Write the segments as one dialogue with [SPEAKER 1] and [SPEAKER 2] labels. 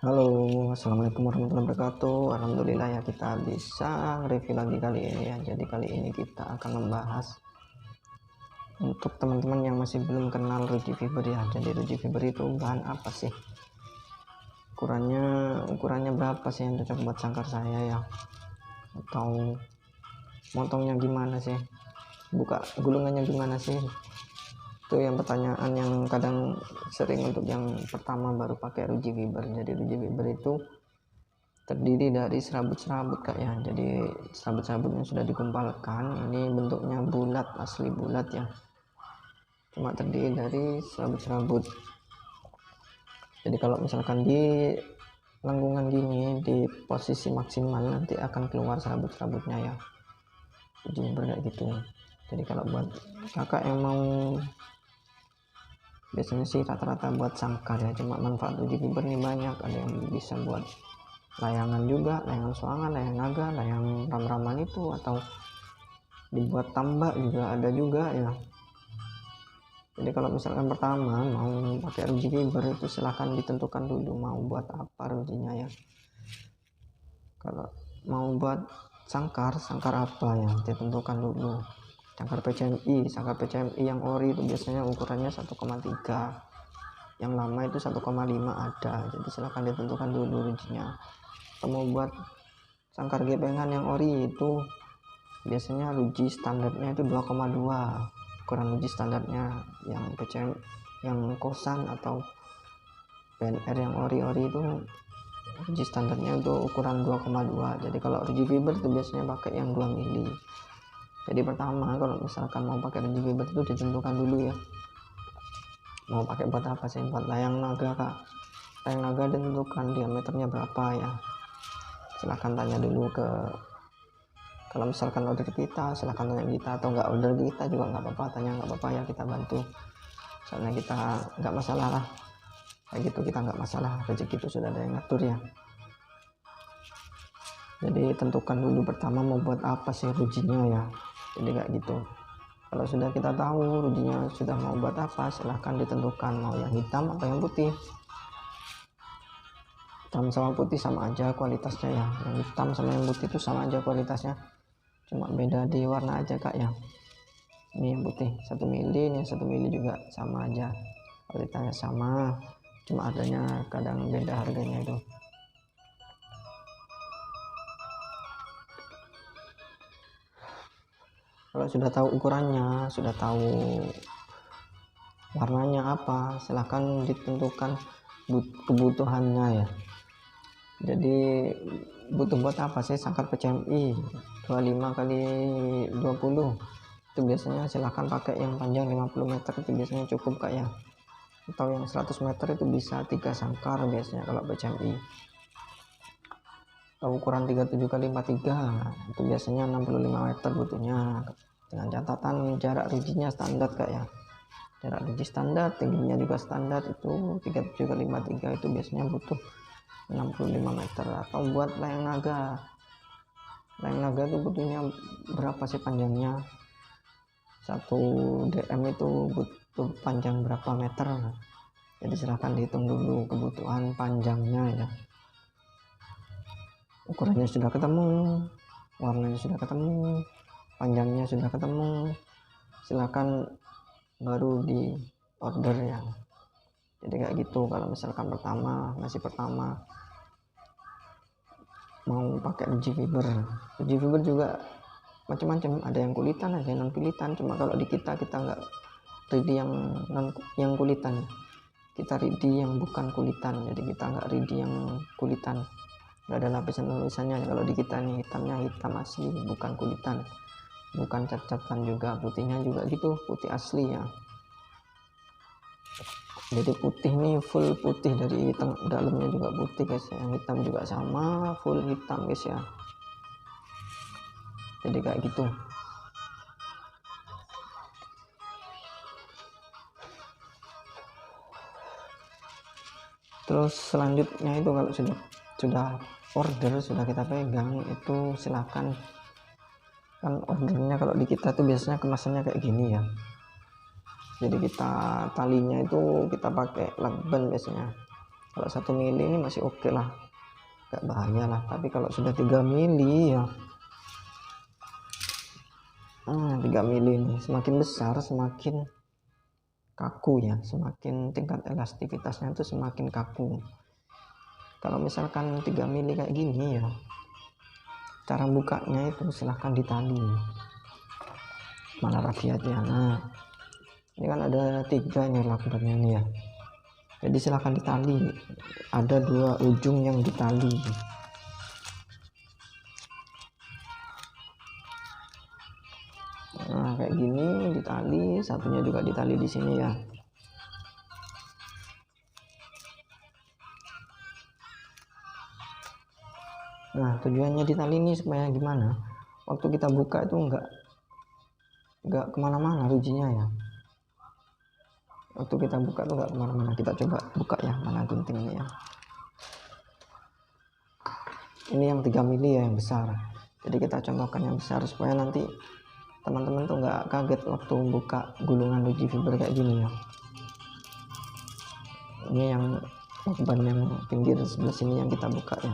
[SPEAKER 1] Halo, assalamualaikum warahmatullahi wabarakatuh. Alhamdulillah ya kita bisa review lagi kali ini ya. Jadi kali ini kita akan membahas untuk teman-teman yang masih belum kenal Ruji Fiber ya. Jadi Ruji Fiber itu bahan apa sih? Ukurannya berapa sih yang cocok buat sangkar saya ya? Atau motongnya gimana sih? Buka gulungannya gimana sih? Itu yang pertanyaan yang kadang sering untuk yang pertama baru pakai Ruji Fiber. Jadi Ruji Fiber itu terdiri dari serabut-serabut kak ya. Jadi serabut-serabut yang sudah dikumpulkan ini bentuknya bulat, asli bulat ya, cuma terdiri dari serabut-serabut. Jadi kalau misalkan di lengkungan gini di posisi maksimal nanti akan keluar serabut-serabutnya ya, jadi kayak gitu. Jadi kalau buat kakak yang mau, biasanya sih rata-rata buat sangkar ya, cuma manfaat Ruji Fiber ini banyak. Ada yang bisa buat layangan juga, layangan suangan, layang naga, layang ram-raman itu, atau dibuat tambak juga ada juga ya. Jadi kalau misalkan pertama mau pakai Ruji Fiber itu silahkan ditentukan dulu mau buat apa rujinya ya. Kalau mau buat sangkar apa ya ditentukan dulu. Sangkar PCMI yang ori itu biasanya ukurannya 1,3, yang lama itu 1,5 ada. Jadi silahkan ditentukan dulu rujinya. Atau mau buat sangkar gepengan yang ori itu biasanya ruji standarnya itu 2,2, ukuran ruji standarnya. Yang PCM yang kosan atau PNR yang ori-ori itu ruji standarnya itu ukuran 2,2. Jadi kalau Ruji Fiber itu biasanya pakai yang 2 mili. Jadi pertama kalau misalkan mau pakai Ruji Fiber itu ditentukan dulu ya, mau pakai buat apa sih. Buat layang naga kak, layang naga ditentukan diameternya berapa ya. Silahkan tanya dulu ke, kalau misalkan order kita silahkan tanya kita, atau nggak order kita juga nggak apa-apa, tanya nggak apa-apa ya, kita bantu. Soalnya kita nggak masalah lah kayak gitu, kita nggak masalah, rezeki itu sudah ada yang ngatur ya. Jadi tentukan dulu pertama mau buat apa sih rujinya ya. Jadi kayak gitu. Kalau sudah kita tahu rujinya sudah mau buat apa, silahkan ditentukan mau yang hitam atau yang putih. Hitam sama putih sama aja kualitasnya ya, yang hitam sama yang putih itu sama aja kualitasnya, cuma beda di warna aja kak ya. Ini yang putih 1 mili, ini 1 mili juga sama aja, kualitasnya sama, cuma adanya kadang beda harganya itu. Kalau sudah tahu ukurannya, sudah tahu warnanya apa, silahkan ditentukan kebutuhannya ya. Jadi butuh buat apa sih sangkar PCMI 25 kali 20, itu biasanya silahkan pakai yang panjang 50 meter, itu biasanya cukup kak ya. Atau yang 100 meter itu bisa 3 sangkar biasanya kalau PCMI. Atau ukuran 37 kali 43 itu biasanya 65 meter butuhnya, dengan catatan jarak rujinya standar kak ya. Jarak ruji standar, tingginya juga standar, itu 37 kali 53 itu biasanya butuh 65 meter. Atau buat layang naga itu butuhnya berapa sih panjangnya, 1 dm itu butuh panjang berapa meter. Jadi silahkan dihitung dulu kebutuhan panjangnya ya. Ukurannya sudah ketemu, warnanya sudah ketemu, panjangnya sudah ketemu, silahkan baru di order ya. Jadi kayak gitu. Kalau misalkan masih pertama mau pakai Ruji Fiber juga macam-macam, ada yang kulitan, ada yang non kulitan. Cuma kalau di kita nggak ready yang kulitan, kita ready yang bukan kulitan. Jadi kita nggak ready yang kulitan, nggak ada lapisan-lapisannya. Kalau di kita nih hitamnya hitam asli, bukan kulitan, bukan cat-catan juga, putihnya juga gitu, putih asli ya. Jadi putih nih full putih, dari dalamnya juga putih guys, yang hitam juga sama full hitam guys ya. Jadi kayak gitu. Terus selanjutnya itu kalau sudah order, sudah kita pegang itu silahkan, kan ordernya kalau di kita tuh biasanya kemasannya kayak gini ya. Jadi kita talinya itu kita pakai lakban biasanya, Kalau 1 mili ini masih oke lah, gak bahaya lah. Tapi kalau sudah 3 mili ya 3 mili ini semakin besar semakin kaku ya, semakin tingkat elastikitasnya itu semakin kaku. Kalau misalkan 3 mili kayak gini ya, cara bukanya itu silahkan ditali mana rafiatnya. Nah ini kan ada 3 ini lakbannya nih ya, jadi silahkan ditali, ada 2 ujung yang ditali. Nah kayak gini ditali, satunya juga ditali di sini ya. Nah tujuannya ditali ini supaya gimana, waktu kita buka itu enggak kemana-mana rujinya ya. Waktu kita buka tuh enggak kemana-mana. Kita coba buka ya, mana gunting ini ya. Ini yang 3 mili ya, yang besar. Jadi kita contohkan yang besar supaya nanti teman-teman tuh nggak kaget waktu buka gulungan uji fiber kayak gini ya. Ini yang ban yang pinggir sebelah sini yang kita buka ya.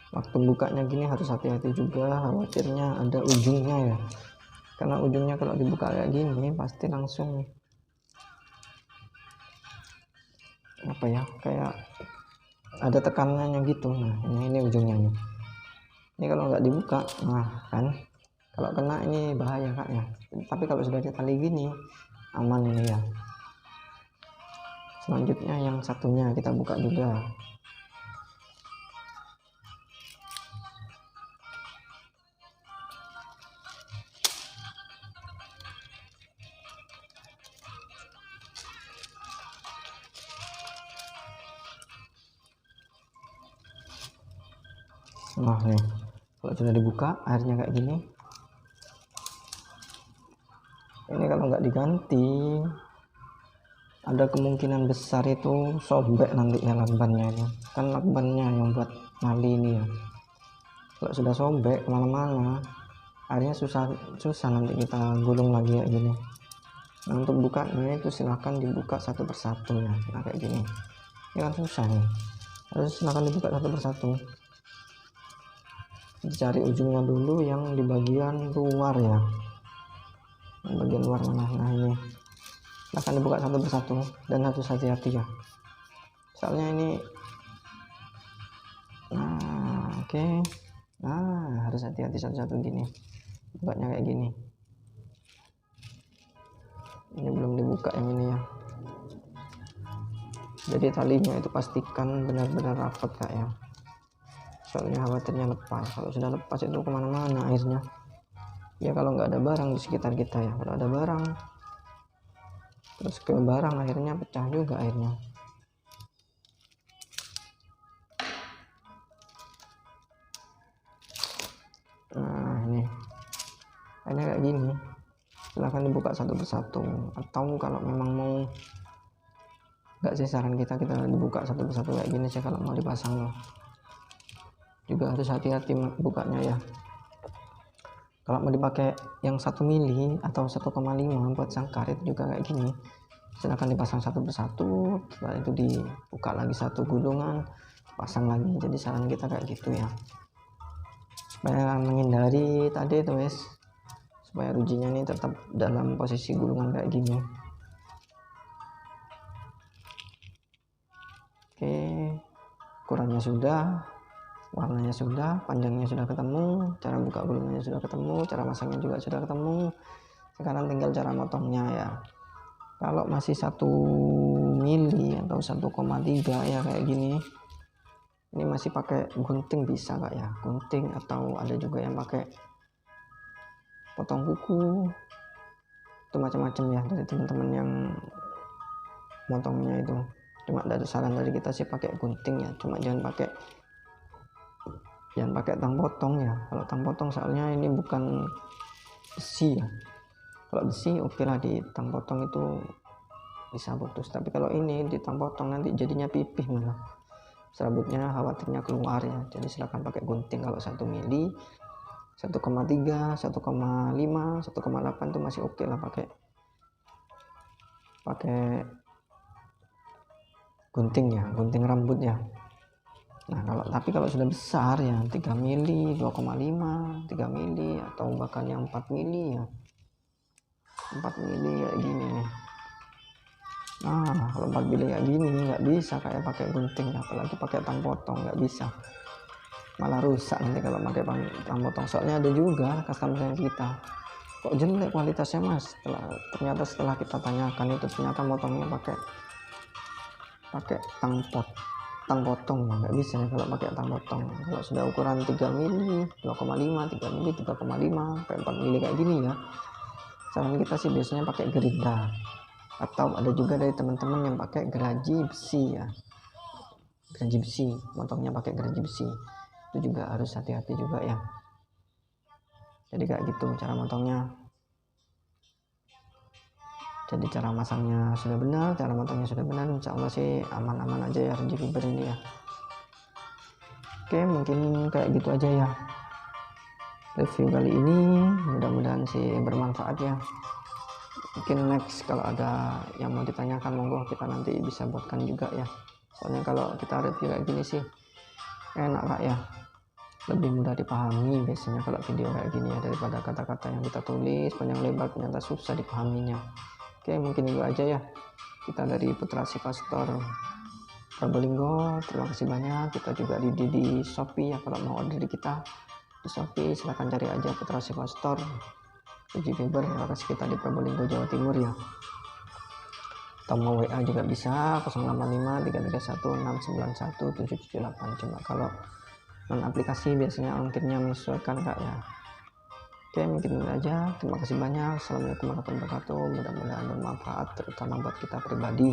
[SPEAKER 1] Waktu bukanya gini harus hati-hati juga, khawatirnya ada ujungnya ya, karena ujungnya kalau dibuka kayak gini pasti langsung apa ya, kayak ada tekanannya gitu. Nah ini ujungnya nih, ini kalau nggak dibuka nah kan kalau kena ini bahaya kak ya. Tapi kalau sudah ditali gini aman ini ya. Selanjutnya yang satunya kita buka juga. Nah nih kalau sudah dibuka airnya kayak gini, ini kalau nggak diganti ada kemungkinan besar itu sobek nanti ya lakbannya. Ini kan lakbannya yang buat nali ini ya, kalau sudah sobek kemana-mana airnya susah nanti kita gulung lagi kayak gini. Nah untuk bukanya itu silahkan dibuka satu persatu ya. Nah kayak gini ini kan susah nih, harus silahkan dibuka satu persatu. Dicari ujungnya dulu yang di bagian luar ya, yang bagian luar mana. Nah ini akan dibuka satu persatu dan harus hati-hati ya, soalnya ini nah oke. Nah harus hati-hati satu-satu gini bukanya kayak gini. Ini belum dibuka yang ini ya, jadi talinya itu pastikan benar-benar rapat kak ya, soalnya khawatirnya lepas. Kalau sudah lepas itu kemana-mana airnya ya, kalau nggak ada barang di sekitar kita ya. Kalau ada barang terus ke barang akhirnya pecah juga airnya. Nah ini kayak gini silahkan dibuka satu persatu, atau kalau memang mau nggak sih, saran kita dibuka satu persatu kayak gini sih kalau mau dipasang loh. Juga harus hati-hati bukanya ya. Kalau mau dipakai yang 1 mili atau 1,5 buat sangkar itu juga kayak gini, silahkan dipasang satu persatu, setelah itu dibuka lagi satu gulungan, pasang lagi. Jadi saran kita kayak gitu ya, supaya menghindari tadi itu guys, supaya rujinya ini tetap dalam posisi gulungan kayak gini. Oke, ukurannya sudah, warnanya sudah, panjangnya sudah ketemu, cara buka gulungannya sudah ketemu, cara masangnya juga sudah ketemu. Sekarang tinggal cara motongnya ya. Kalau masih 1 mili atau 1,3 ya kayak gini, ini masih pakai gunting bisa kak ya, gunting, atau ada juga yang pakai potong kuku. Itu macam-macam ya dari teman-teman yang motongnya itu. Cuma dari saran dari kita sih pakai gunting ya, cuma jangan pakai tang potong ya. Kalau tang potong soalnya ini bukan besi ya, kalau besi oke lah, di tang potong itu bisa putus. Tapi kalau ini di tang potong nanti jadinya pipih malah, serabutnya khawatirnya keluar ya. Jadi silahkan pakai gunting kalau 1 mili, 1,3, 1,5, 1,8 itu masih oke lah pakai gunting ya, gunting rambut ya. Nah tapi kalau sudah besar ya 3 mili, 2,5, 3 mili atau bahkan yang 4 mili ya, 4 mili kayak gini nih. Nah kalau 4 mili kayak gini nggak bisa kayak pakai gunting, apalagi pakai tang potong, nggak bisa, malah rusak nanti kalau pakai tang potong. Soalnya ada juga customer kita, kok jelek kualitasnya mas, ternyata setelah kita tanyakan itu ternyata motongnya pakai tang potong ya, nggak bisa ya kalau pakai tang potong. Kalau sudah ukuran 3 mili, 2,5, 3 mili, 3,5, sampai 4 mili kayak gini ya, saran kita sih biasanya pakai gerinda, atau ada juga dari teman-teman yang pakai geraji besi ya, geraji besi, motongnya pakai geraji besi, itu juga harus hati-hati juga ya. Jadi kayak gitu cara motongnya. Jadi cara masangnya sudah benar, cara motongnya sudah benar, insya Allah sih aman-aman aja ya Range Fiber ini ya. Oke, mungkin kayak gitu aja ya review kali ini, mudah-mudahan sih bermanfaat ya. Mungkin next kalau ada yang mau ditanyakan monggo kita nanti bisa buatkan juga ya. Soalnya kalau kita review kayak gini sih enak Kak ya, lebih mudah dipahami biasanya kalau video kayak gini ya, daripada kata-kata yang kita tulis panjang lebar ternyata susah dipahaminya. Oke, mungkin itu aja ya kita dari Putra Siva Store Probolinggo. Terima kasih banyak. Kita juga di Shopee ya, kalau mau order di kita di Shopee silahkan cari aja Putra Siva Store Range Fiber, lokasi kita di Probolinggo Jawa Timur ya. Atau mau WA juga bisa 085 331 691 778. Cuma kalau non aplikasi biasanya ongkirnya menyesuaikan Kak ya. Oke, mungkin itu aja. Terima kasih banyak. Assalamualaikum warahmatullahi wabarakatuh. Mudah-mudahan bermanfaat terutama buat kita pribadi.